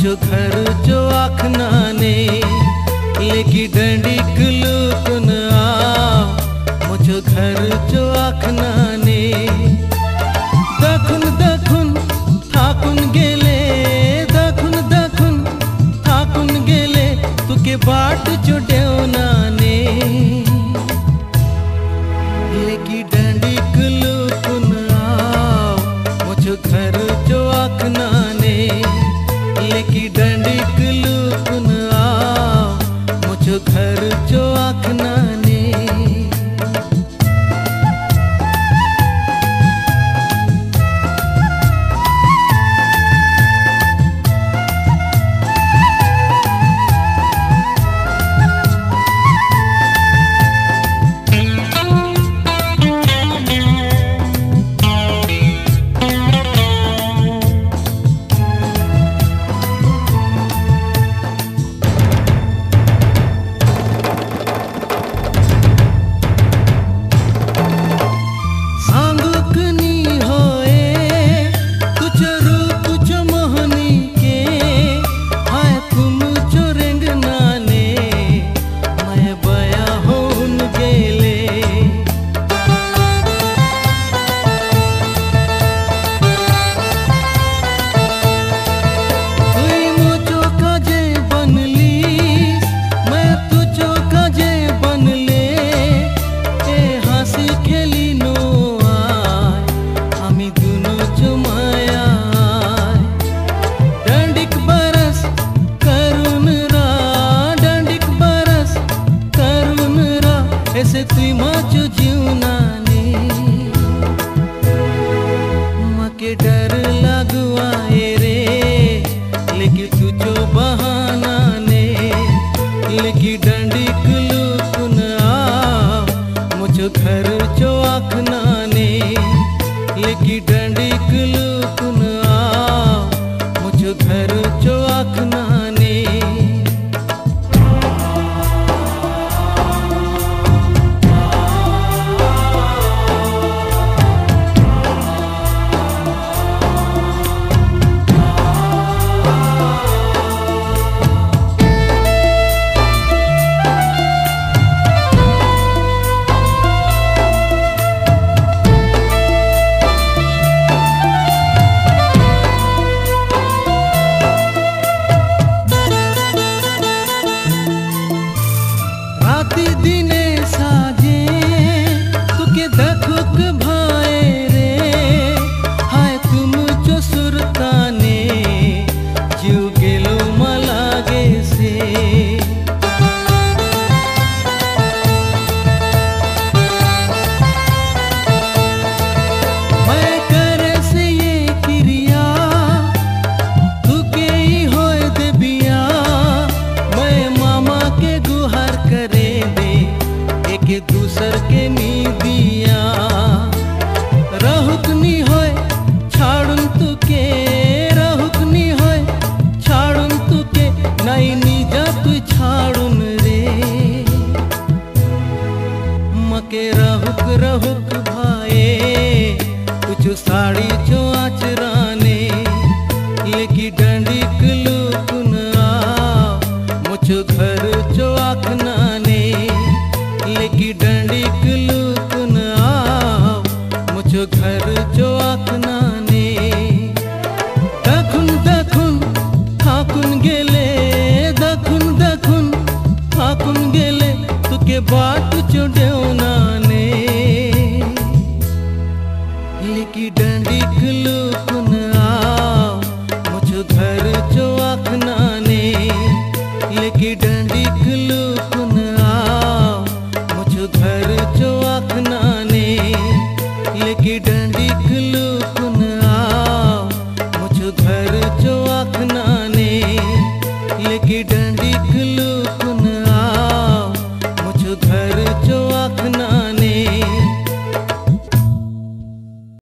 मुझो घर जो आखनाने लेकी डंडी कुलुकुन आ मुझो घर जो आखनाने दखुन दखुन थाकुन गेले दखुन दखुन थाकुन गेले तुके बाट जो डेवनाने लेकी डंडी कुलुकुन आ मुझो घर जो आखनाने लेकी डंडी कुलुकुन आ मुझो घर जो आखनाने ऐसे तुई माचो जीवनाने मके डर लगवाए रे लेकिन तुझो बहाना ने लेकिन डंडी कुलुकुन आ मुझो घर जो आखनाने लेकिन डंडी कुलुकुन आ मुझो घर जो आखनाने दिने साजे तुके दखुक भाए रे हाय तुम जो सुरताने जीव गेलो मलागे से मैं करे से ये क्रिया तुके ही होए दे बिया मैं मामा के गुहार करे के दूसर के नी दिया रहुकनी होय छाड़ुन तुके रहुकनी होय छाड़ुन तुके नहीं नीजा तु छाड़ुन रे मके रहुक रहुक भाए कुछ साड़ी जो आचराने लेकी डंडी कुलुकुन आ मुझो घर जो आखनाने लेकी डंडी कुलुकुन आ मुझो घर जो आखनाने दखुन दखुन थाकुन गेले दखुन दखुन थाकुन गेले तुके बा